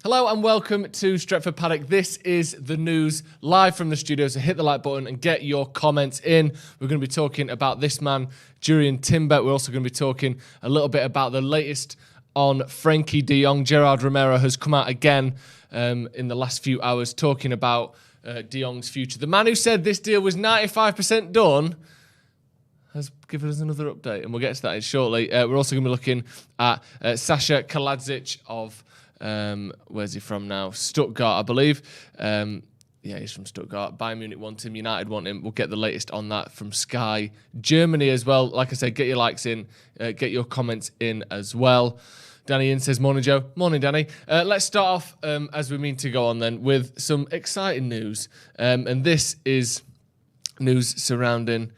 Hello and welcome to Stretford Paddock. This is the news live from the studio, so hit the like button and get your comments in. We're going to be talking about this man, Jurrien Timber. We're also going to be talking a little bit about the latest on Frenkie De Jong. Gerard Romero has come out again in the last few hours talking about De Jong's future. The man who said this deal was 95% done has given us another update, and we'll get to that shortly. We're also going to be looking at Saša Kalajdžić of where's he from now? Stuttgart, I believe. Yeah, he's from Stuttgart. Bayern Munich want him. United want him. We'll get the latest on that from Sky. Germany as well. Like I said, get your likes in. Get your comments in as well. Danny in says, morning, Joe. Morning, Danny. Let's start off, as we mean to go on then, with some exciting news. And this is news surrounding...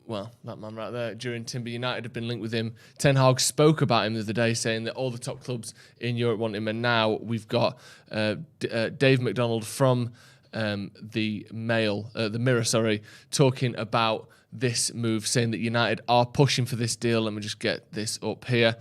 well, that man right there, Jurrien Timber. United have been linked with him. Ten Hag spoke about him the other day, saying that all the top clubs in Europe want him. And now we've got Dave McDonald from the Mirror, talking about this move, saying that United are pushing for this deal. Let me just get this up here.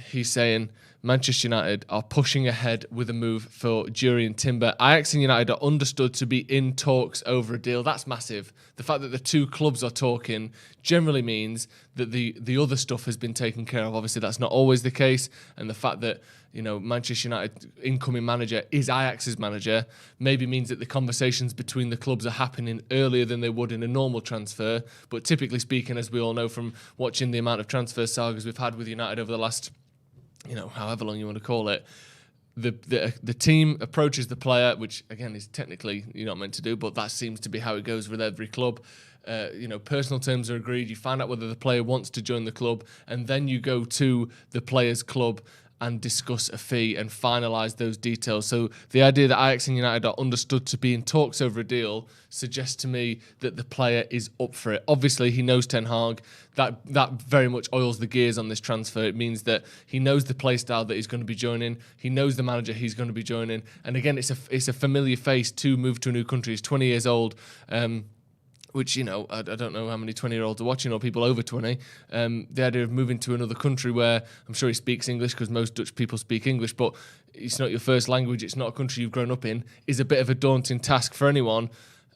He's saying Manchester United are pushing ahead with a move for Jurrien Timber. Ajax and United are understood to be in talks over a deal. That's massive. The fact that the two clubs are talking generally means that the other stuff has been taken care of. Obviously, that's not always the case. And the fact that, you know, Manchester United incoming manager is Ajax's manager maybe means that the conversations between the clubs are happening earlier than they would in a normal transfer. But typically speaking, as we all know from watching the amount of transfer sagas we've had with United over the last, you know, however long you want to call it, the team approaches the player, which again is technically you're not meant to do, but that seems to be how it goes with every club. You know, personal terms are agreed. You find out whether the player wants to join the club, and then you go to the player's club and discuss a fee and finalise those details. So the idea that Ajax and United are understood to be in talks over a deal suggests to me that the player is up for it. Obviously, he knows Ten Hag. That very much oils the gears on this transfer. It means that he knows the play style that he's going to be joining. He knows the manager he's going to be joining. And again, it's a familiar face to move to a new country. He's 20 years old. Which, you know, I don't know how many 20-year-olds are watching or people over 20. The idea of moving to another country where I'm sure he speaks English because most Dutch people speak English, but it's not your first language, it's not a country you've grown up in, is a bit of a daunting task for anyone.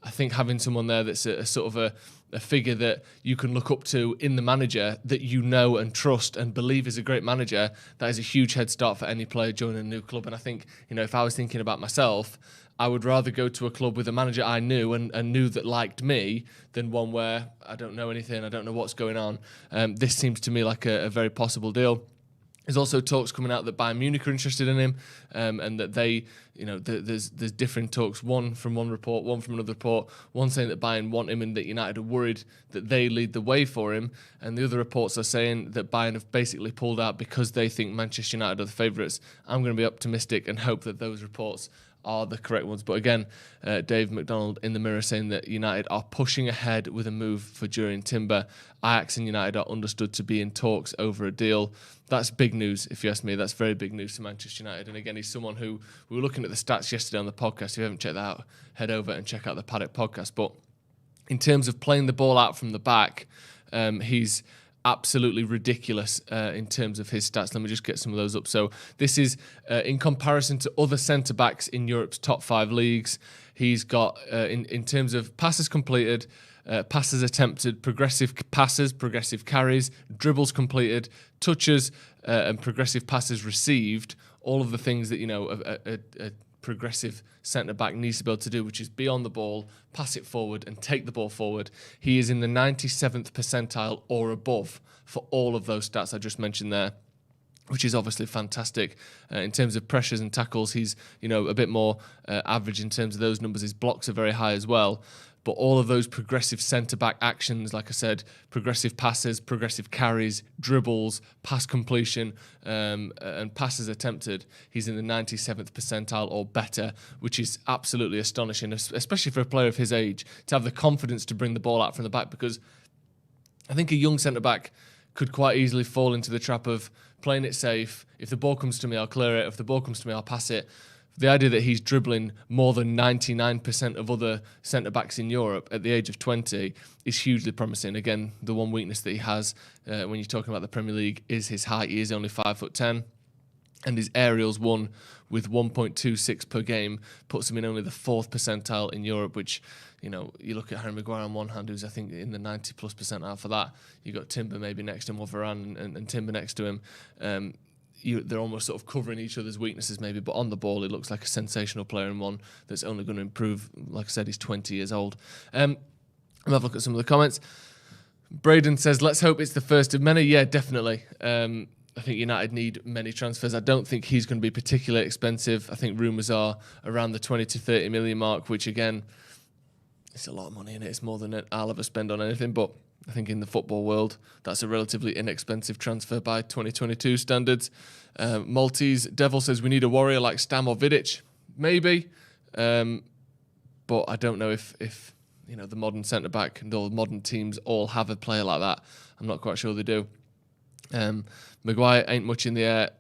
I think having someone there that's a sort of a figure that you can look up to in the manager that you know and trust and believe is a great manager, that is a huge head start for any player joining a new club. And I think, you know, if I was thinking about myself, I would rather go to a club with a manager I knew and knew that liked me than one where I don't know anything, I don't know what's going on. This seems to me like a very possible deal. There's also talks coming out that Bayern Munich are interested in him, and that they, you know, there's different talks. One from one report, one from another report. One saying that Bayern want him and that United are worried that they lead the way for him, and the other reports are saying that Bayern have basically pulled out because they think Manchester United are the favourites. I'm going to be optimistic and hope that those reports are the correct ones. But again, Dave McDonald in the Mirror saying that United are pushing ahead with a move for Jurrien Timber. Ajax and United are understood to be in talks over a deal. That's big news, if you ask me. That's very big news to Manchester United. And again, he's someone who, we were looking at the stats yesterday on the podcast. If you haven't checked that out, head over and check out the Paddock podcast. But in terms of playing the ball out from the back, he's absolutely ridiculous in terms of his stats. Let me just get some of those up. So this is in comparison to other centre-backs in Europe's top 5 leagues. He's got, in terms of passes completed, passes attempted, progressive passes, progressive carries, dribbles completed, touches, and progressive passes received, all of the things that, you know, a progressive centre-back needs to be able to do, which is be on the ball, pass it forward and take the ball forward. He is in the 97th percentile or above for all of those stats I just mentioned there, which is obviously fantastic. In terms of pressures and tackles, he's, you know, a bit more average in terms of those numbers. His blocks are very high as well. But all of those progressive centre-back actions, like I said, progressive passes, progressive carries, dribbles, pass completion, and passes attempted, he's in the 97th percentile or better, which is absolutely astonishing, especially for a player of his age, to have the confidence to bring the ball out from the back, because I think a young centre-back could quite easily fall into the trap of playing it safe. If the ball comes to me, I'll clear it. If the ball comes to me, I'll pass it. The idea that he's dribbling more than 99% of other centre-backs in Europe at the age of 20 is hugely promising. Again, the one weakness that he has when you're talking about the Premier League is his height. He is only 5'10". and his aerials won with 1.26 per game puts him in only the 4th percentile in Europe, which, you look at Harry Maguire on one hand, who's I think in the 90+ percentile for that. You got Timber maybe next to him, or Varane and Timber next to him. They're almost sort of covering each other's weaknesses maybe, but on the ball he looks like a sensational player and one that's only going to improve. Like I said, he's 20 years old. I'll have a look at some of the comments. Braden says, let's hope it's the first of many. Yeah, definitely. I think United need many transfers. I don't think he's going to be particularly expensive. I think rumours are around the 20 to 30 million mark, which again, it's a lot of money in it. It's more than I'll ever spend on anything, but I think in the football world, that's a relatively inexpensive transfer by 2022 standards. Maltese Devil says, we need a warrior like Stam or Vidic. Maybe, but I don't know if the modern centre-back and all the modern teams all have a player like that. I'm not quite sure they do. Maguire ain't much in the air.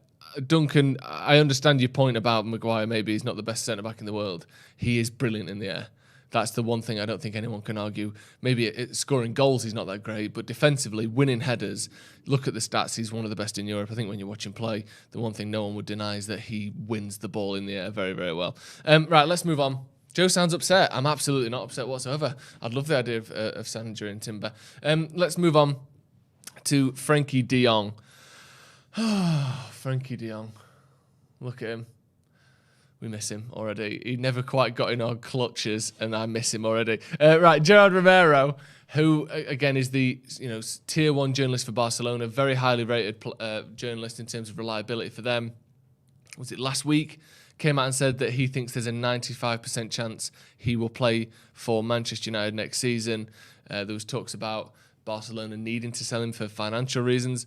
Duncan, I understand your point about Maguire. Maybe he's not the best centre-back in the world. He is brilliant in the air. That's the one thing I don't think anyone can argue. Maybe scoring goals, he's not that great, but defensively, winning headers, look at the stats, he's one of the best in Europe. I think when you watch him play, the one thing no one would deny is that he wins the ball in the air very, very well. Right, let's move on. Joe sounds upset. I'm absolutely not upset whatsoever. I'd love the idea of signing Jurrien Timber. Let's move on to Frenkie De Jong. Frenkie De Jong. Look at him. We miss him already. He never quite got in our clutches, and I miss him already. Right, Gerard Romero, who again is the tier 1 journalist for Barcelona, very highly rated journalist in terms of reliability for them. Was it last week? Came out and said that he thinks there's a 95% chance he will play for Manchester United next season. There was talks about Barcelona needing to sell him for financial reasons.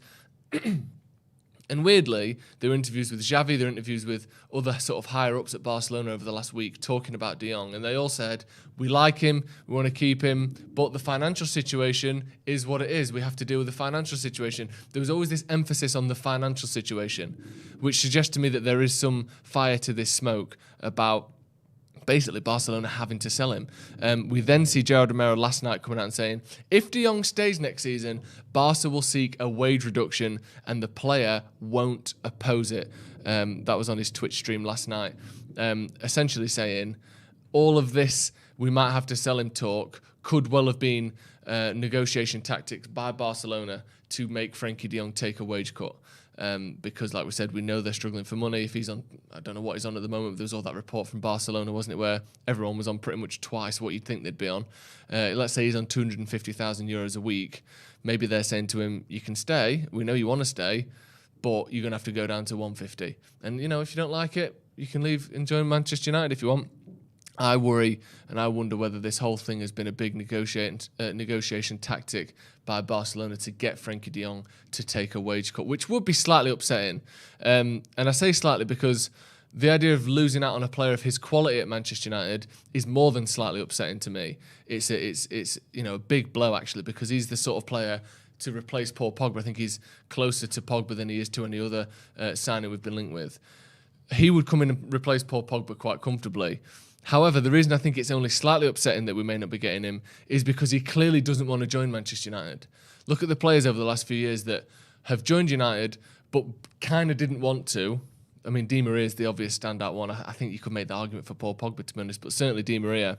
And weirdly, there were interviews with Xavi, there were interviews with other sort of higher-ups at Barcelona over the last week talking about De Jong, and they all said, we like him, we want to keep him, but the financial situation is what it is. We have to deal with the financial situation. There was always this emphasis on the financial situation, which suggests to me that there is some fire to this smoke about basically Barcelona having to sell him. We then see Gerard Romero last night coming out and saying, if De Jong stays next season, Barca will seek a wage reduction and the player won't oppose it. That was on his Twitch stream last night. Essentially saying, all of this, we might have to sell him talk, could well have been negotiation tactics by Barcelona to make Frenkie De Jong take a wage cut. Because, like we said, we know they're struggling for money. If he's on, I don't know what he's on at the moment. There was all that report from Barcelona, wasn't it, where everyone was on pretty much twice what you'd think they'd be on. Let's say he's on 250,000 euros a week. Maybe they're saying to him, you can stay. We know you want to stay, but you're going to have to go down to 150. And, if you don't like it, you can leave and join Manchester United if you want. I worry and I wonder whether this whole thing has been a big negotiation tactic by Barcelona to get Frenkie De Jong to take a wage cut, which would be slightly upsetting. And I say slightly because the idea of losing out on a player of his quality at Manchester United is more than slightly upsetting to me. It's a big blow actually, because he's the sort of player to replace Paul Pogba. I think he's closer to Pogba than he is to any other signing we've been linked with. He would come in and replace Paul Pogba quite comfortably. However, the reason I think it's only slightly upsetting that we may not be getting him is because he clearly doesn't want to join Manchester United. Look at the players over the last few years that have joined United but kind of didn't want to. I mean, Di Maria is the obvious standout one. I think you could make the argument for Paul Pogba, to be honest, but certainly Di Maria.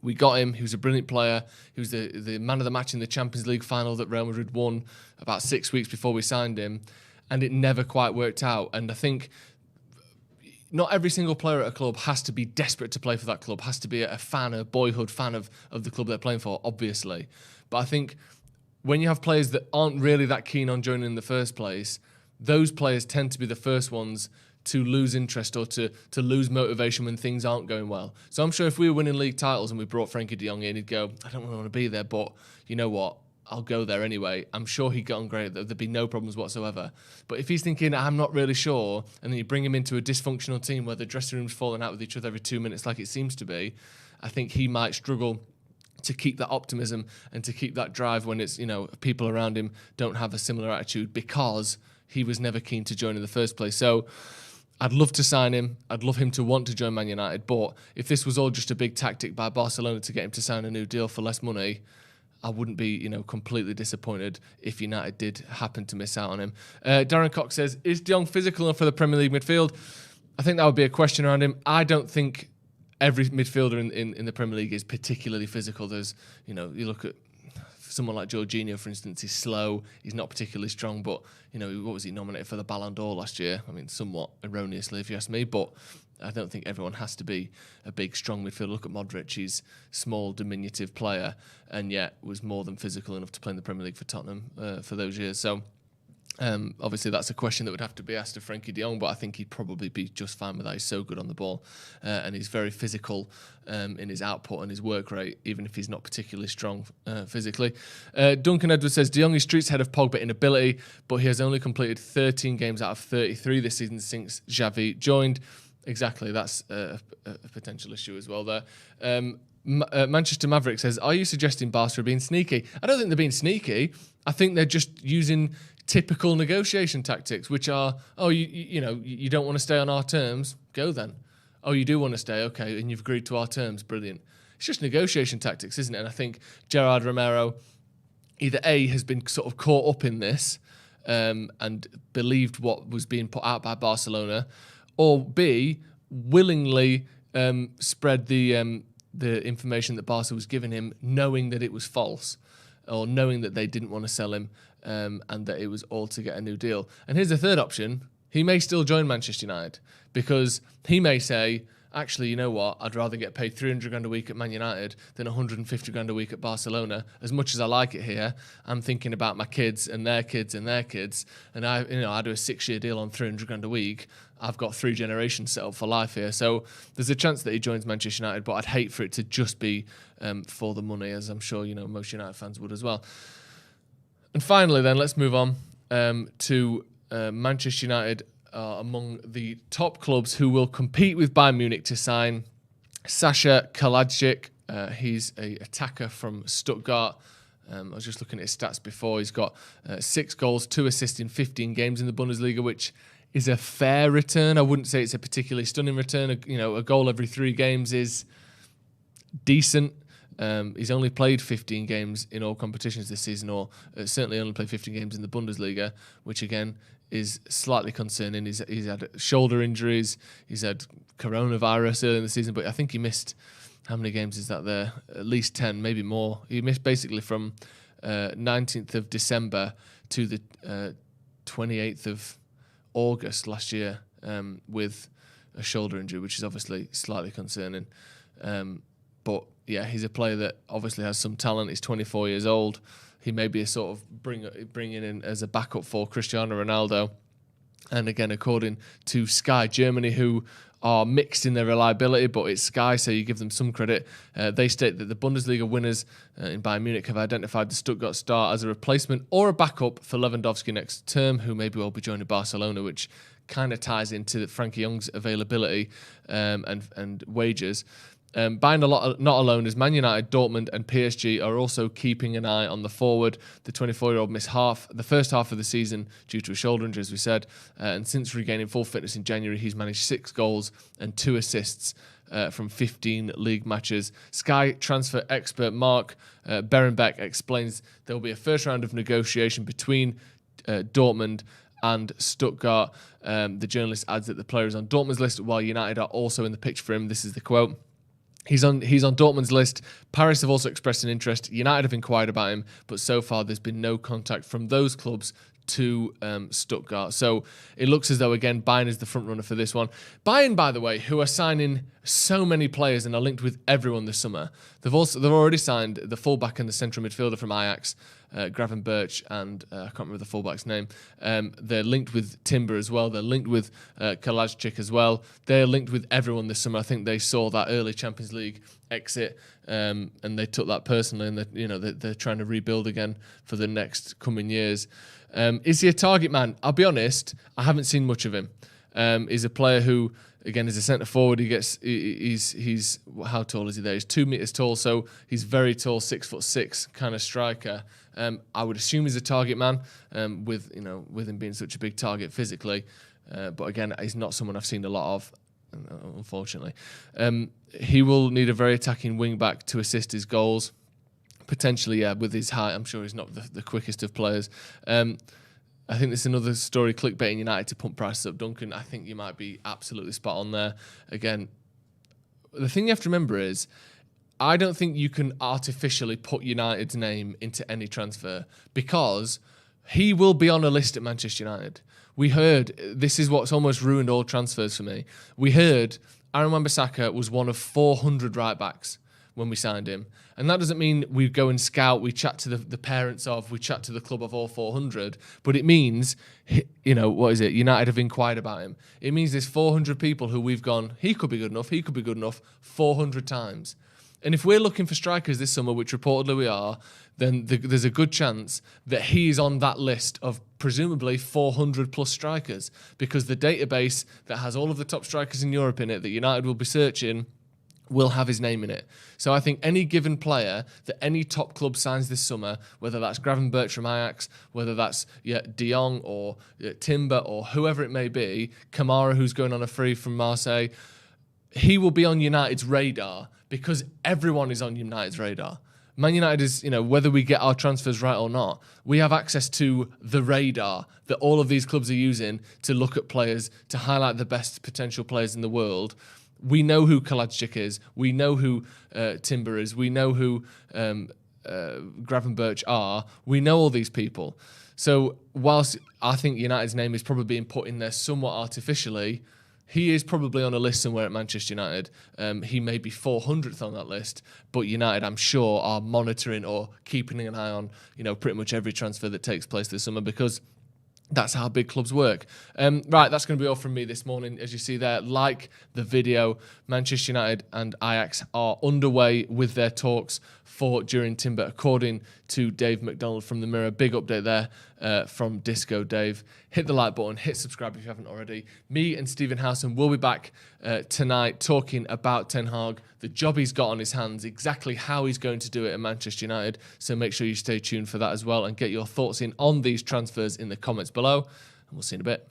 We got him. He was a brilliant player. He was the man of the match in the Champions League final that Real Madrid won about 6 weeks before we signed him, and it never quite worked out. And I think not every single player at a club has to be desperate to play for that club, has to be a fan, a boyhood fan of the club they're playing for, obviously. But I think when you have players that aren't really that keen on joining in the first place, those players tend to be the first ones to lose interest or to lose motivation when things aren't going well. So I'm sure if we were winning league titles and we brought Frenkie De Jong in, he'd go, I don't really want to be there, but you know what? I'll go there anyway. I'm sure he'd get on great. There'd be no problems whatsoever. But if he's thinking, I'm not really sure, and then you bring him into a dysfunctional team where the dressing room's falling out with each other every 2 minutes like it seems to be, I think he might struggle to keep that optimism and to keep that drive when it's, people around him don't have a similar attitude because he was never keen to join in the first place. So I'd love to sign him. I'd love him to want to join Man United. But if this was all just a big tactic by Barcelona to get him to sign a new deal for less money, I wouldn't be, completely disappointed if United did happen to miss out on him. Darren Cox says, is De Jong physical enough for the Premier League midfield? I think that would be a question around him. I don't think every midfielder in the Premier League is particularly physical. There's, you look at someone like Jurrien, for instance, he's slow, he's not particularly strong, but, what was he nominated for the Ballon d'Or last year? I mean, somewhat erroneously, if you ask me, but I don't think everyone has to be a big, strong midfielder. Look at Modric, he's a small, diminutive player, and yet was more than physical enough to play in the Premier League for Tottenham for those years. So, obviously, that's a question that would have to be asked of Frenkie De Jong, but I think he'd probably be just fine with that. He's so good on the ball, and he's very physical in his output and his work rate, even if he's not particularly strong physically. Duncan Edwards says, De Jong is streets ahead of Pogba in ability, but he has only completed 13 games out of 33 this season since Xavi joined. Exactly, that's a potential issue as well there. Manchester Maverick says, are you suggesting Barca are being sneaky? I don't think they're being sneaky. I think they're just using typical negotiation tactics, which are, you don't want to stay on our terms, go then. Oh, you do want to stay, okay, and you've agreed to our terms, brilliant. It's just negotiation tactics, isn't it? And I think Gerard Romero either A, has been sort of caught up in this and believed what was being put out by Barcelona, or B, willingly spread the information that Barca was giving him, knowing that it was false, or knowing that they didn't want to sell him, and that it was all to get a new deal. And here's the third option. He may still join Manchester United, because he may say, actually, you know what, I'd rather get paid 300 grand a week at Man United than 150 grand a week at Barcelona. As much as I like it here, I'm thinking about my kids and their kids and their kids. And I do a 6-year deal on 300 grand a week. I've got 3 generations set up for life here. So there's a chance that he joins Manchester United, but I'd hate for it to just be for the money, as I'm sure, most United fans would as well. And finally then, let's move on to Manchester United among the top clubs who will compete with Bayern Munich to sign Saša Kalajdžić. He's an attacker from Stuttgart. I was just looking at his stats before. He's got 6 goals, 2 assists in 15 games in the Bundesliga, which is a fair return. I wouldn't say it's a particularly stunning return. A goal every 3 games is decent. He's only played 15 games in all competitions this season, or certainly only played 15 games in the Bundesliga, which again is slightly concerning. He's had shoulder injuries, he's had coronavirus early in the season, but I think he missed, how many games is that there? At least 10, maybe more. He missed basically from 19th of December to the 28th of August last year with a shoulder injury, which is obviously slightly concerning. But yeah, he's a player that obviously has some talent. He's 24 years old. He may be a sort of bringing in as a backup for Cristiano Ronaldo. And again, according to Sky Germany, who are mixed in their reliability, but it's Sky, so you give them some credit. They state that the Bundesliga winners in Bayern Munich have identified the Stuttgart star as a replacement or a backup for Lewandowski next term, who maybe will be joining Barcelona, which kind of ties into Frenkie De Jong's availability and wages. Bayern not alone, as Man United, Dortmund and PSG are also keeping an eye on the forward. The 24-year-old missed the first half of the season due to a shoulder injury, as we said, and since regaining full fitness in January, he's managed 6 goals and 2 assists from 15 league matches. Sky transfer expert Mark Berenbeck explains there will be a first round of negotiation between Dortmund and Stuttgart. The journalist adds that the player is on Dortmund's list, while United are also in the picture for him. This is the quote. He's on Dortmund's list. Paris have also expressed an interest. United have inquired about him, but so far there's been no contact from those clubs to Stuttgart. So it looks as though, again, Bayern is the front runner for this one. Bayern, by the way, who are signing so many players and are linked with everyone this summer. They've already signed the fullback and the central midfielder from Ajax, Gravenberch, and I can't remember the fullback's name. They're linked with Timber as well. They're linked with Kalajdžić as well. They're linked with everyone this summer. I think they saw that early Champions League exit, and they took that personally, and they're trying to rebuild again for the next coming years. Is he a target man? I'll be honest, I haven't seen much of him. He's a player who, again, is a centre forward. He's how tall is he there? He's 2 meters tall, so he's very tall, 6'6" kind of striker. I would assume he's a target man, with him being such a big target physically. But again, he's not someone I've seen a lot of, unfortunately. He will need a very attacking wing back to assist his goals. Potentially, yeah, with his height. I'm sure he's not the quickest of players. I think there's another story, clickbaiting United to pump prices up. Duncan, I think you might be absolutely spot on there. Again, the thing you have to remember is, I don't think you can artificially put United's name into any transfer, because he will be on a list at Manchester United. We heard, this is what's almost ruined all transfers for me. We heard Aaron Wan-Bissaka was one of 400 right-backs when we signed him. And that doesn't mean we go and scout, we chat to the parents of, we chat to the club of all 400, but it means, you know, what is it? United have inquired about him. It means there's 400 people who we've gone, he could be good enough, 400 times. And if we're looking for strikers this summer, which reportedly we are, then there's a good chance that he is on that list of presumably 400 plus strikers, because the database that has all of the top strikers in Europe in it that United will be searching will have his name in it. So I think any given player that any top club signs this summer, whether that's Gravenberch from Ajax, whether that's De Jong or Timber or whoever it may be, Kamara who's going on a free from Marseille, he will be on United's radar, because everyone is on United's radar. Man United is, you know, whether we get our transfers right or not, we have access to the radar that all of these clubs are using to look at players, to highlight the best potential players in the world. We know who Kalajdžić is. We know who Timber is. We know who Gravenberch are. We know all these people. So whilst I think United's name is probably being put in there somewhat artificially, he is probably on a list somewhere at Manchester United. He may be 400th on that list, but United, I'm sure, are monitoring or keeping an eye on, you know, pretty much every transfer that takes place this summer, because that's how big clubs work. Right, that's going to be all from me this morning. As you see there, like the video, Manchester United and Ajax are underway with their talks for Jurrien Timber, according to Dave McDonald from The Mirror. Big update there from Disco Dave. Hit the like button, hit subscribe if you haven't already. Me and Stephen Howson will be back tonight talking about Ten Hag, the job he's got on his hands, exactly how he's going to do it at Manchester United. So make sure you stay tuned for that as well, and get your thoughts in on these transfers in the comments below. And we'll see you in a bit.